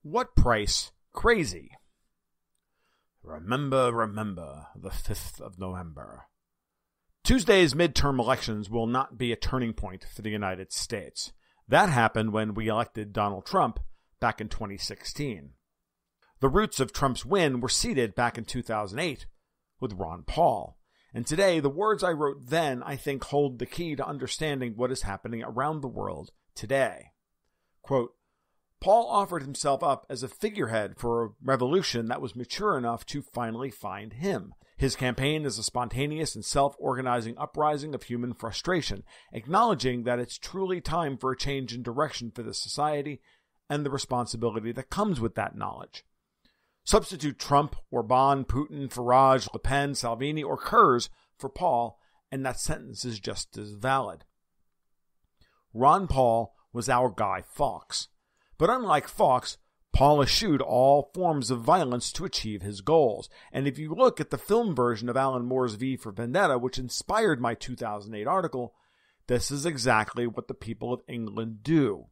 What price crazy? Remember, the 5th of November. Tuesday's midterm elections will not be a turning point for the United States. That happened when we elected Donald Trump back in 2016. The roots of Trump's win were seeded back in 2008 with Ron Paul. And today, the words I wrote then, I think, hold the key to understanding what is happening around the world today. Quote, Paul offered himself up as a figurehead for a revolution that was mature enough to finally find him. His campaign is a spontaneous and self-organizing uprising of human frustration, acknowledging that it's truly time for a change in direction for this society and the responsibility that comes with that knowledge. Substitute Trump, Orban, Putin, Farage, Le Pen, Salvini, or Kurz for Paul, and that sentence is just as valid. Ron Paul was our Guy Fawkes. But unlike Fawkes, Paul eschewed all forms of violence to achieve his goals. And if you look at the film version of Alan Moore's V for Vendetta, which inspired my 2008 article, this is exactly what the people of England do.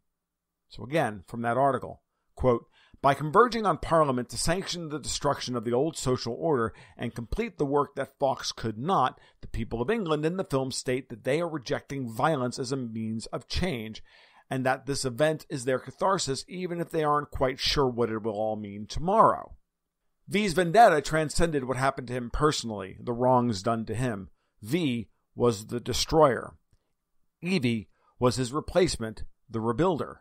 So again, from that article, quote, by converging on Parliament to sanction the destruction of the old social order and complete the work that Fawkes could not, the people of England in the film state that they are rejecting violence as a means of change, and that this event is their catharsis even if they aren't quite sure what it will all mean tomorrow. V's vendetta transcended what happened to him personally, the wrongs done to him. V was the destroyer. Evie was his replacement, the rebuilder.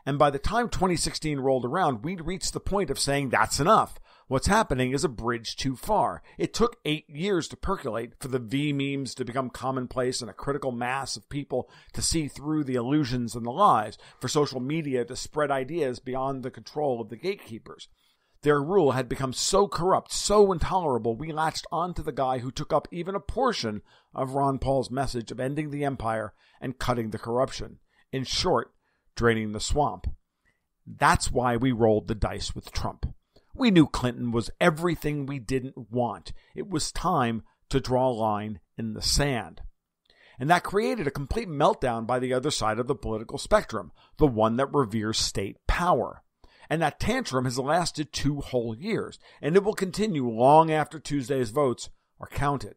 And by the time 2016 rolled around, we'd reached the point of saying that's enough. What's happening is a bridge too far. It took 8 years to percolate, for the V memes to become commonplace and a critical mass of people to see through the illusions and the lies, for social media to spread ideas beyond the control of the gatekeepers. Their rule had become so corrupt, so intolerable, we latched onto the guy who took up even a portion of Ron Paul's message of ending the empire and cutting the corruption. In short, draining the swamp. That's why we rolled the dice with Trump. We knew Clinton was everything we didn't want. It was time to draw a line in the sand. And that created a complete meltdown by the other side of the political spectrum, the one that reveres state power. And that tantrum has lasted 2 whole years, and it will continue long after Tuesday's votes are counted.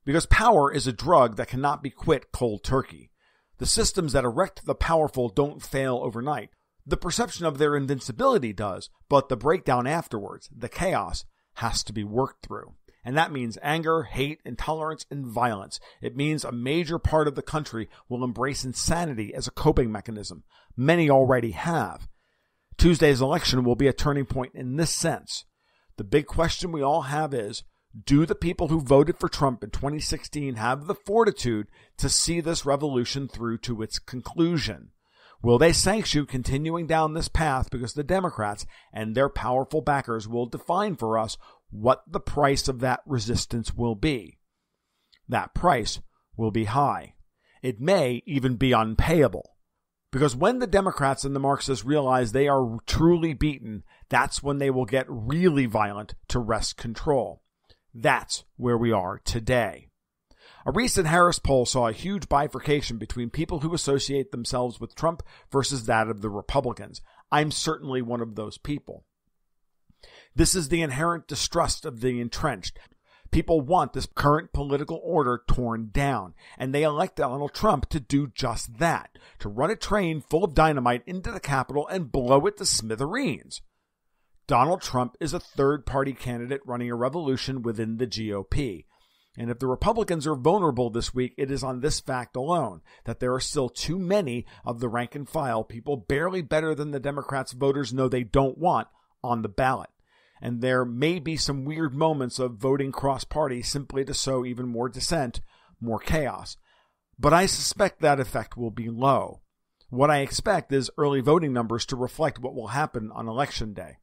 Because power is a drug that cannot be quit cold turkey. The systems that erect the powerful don't fail overnight. The perception of their invincibility does, but the breakdown afterwards, the chaos, has to be worked through. And that means anger, hate, intolerance, and violence. It means a major part of the country will embrace insanity as a coping mechanism. Many already have. Tuesday's election will be a turning point in this sense. The big question we all have is, do the people who voted for Trump in 2016 have the fortitude to see this revolution through to its conclusion? Will they sanction continuing down this path because the Democrats and their powerful backers will define for us what the price of that resistance will be? That price will be high. It may even be unpayable. Because when the Democrats and the Marxists realize they are truly beaten, that's when they will get really violent to wrest control. That's where we are today. A recent Harris poll saw a huge bifurcation between people who associate themselves with Trump versus that of the Republicans. I'm certainly one of those people. This is the inherent distrust of the entrenched. People want this current political order torn down, and they elect Donald Trump to do just that, to run a train full of dynamite into the Capitol and blow it to smithereens. Donald Trump is a third-party candidate running a revolution within the GOP. And if the Republicans are vulnerable this week, it is on this fact alone, that there are still too many of the rank and file, people barely better than the Democrats voters know they don't want, on the ballot. And there may be some weird moments of voting cross-party simply to sow even more dissent, more chaos. But I suspect that effect will be low. What I expect is early voting numbers to reflect what will happen on Election Day.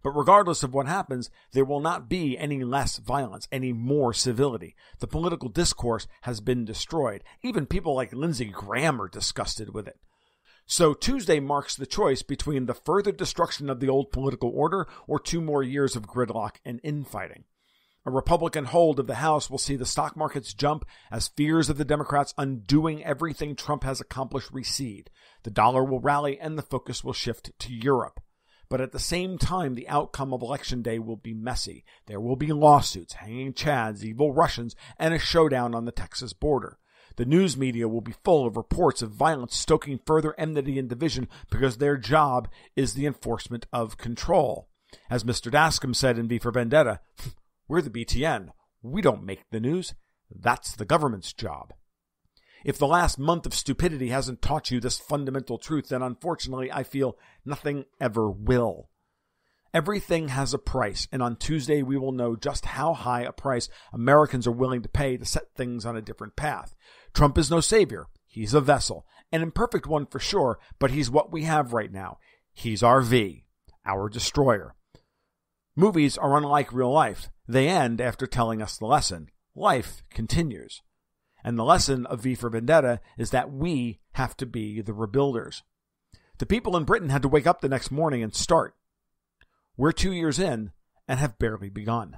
But regardless of what happens, there will not be any less violence, any more civility. The political discourse has been destroyed. Even people like Lindsey Graham are disgusted with it. So Tuesday marks the choice between the further destruction of the old political order or 2 more years of gridlock and infighting. A Republican hold of the House will see the stock markets jump as fears of the Democrats undoing everything Trump has accomplished recede. The dollar will rally and the focus will shift to Europe. But at the same time, the outcome of Election Day will be messy. There will be lawsuits, hanging Chads, evil Russians, and a showdown on the Texas border. The news media will be full of reports of violence stoking further enmity and division because their job is the enforcement of control. As Mr. Dascom said in V for Vendetta, we're the BTN. We don't make the news. That's the government's job. If the last month of stupidity hasn't taught you this fundamental truth, then unfortunately I feel nothing ever will. Everything has a price, and on Tuesday we will know just how high a price Americans are willing to pay to set things on a different path. Trump is no savior. He's a vessel, an imperfect one for sure, but he's what we have right now. He's our V, our destroyer. Movies are unlike real life. They end after telling us the lesson. Life continues. And the lesson of V for Vendetta is that we have to be the rebuilders. The people in Britain had to wake up the next morning and start. We're 2 years in and have barely begun.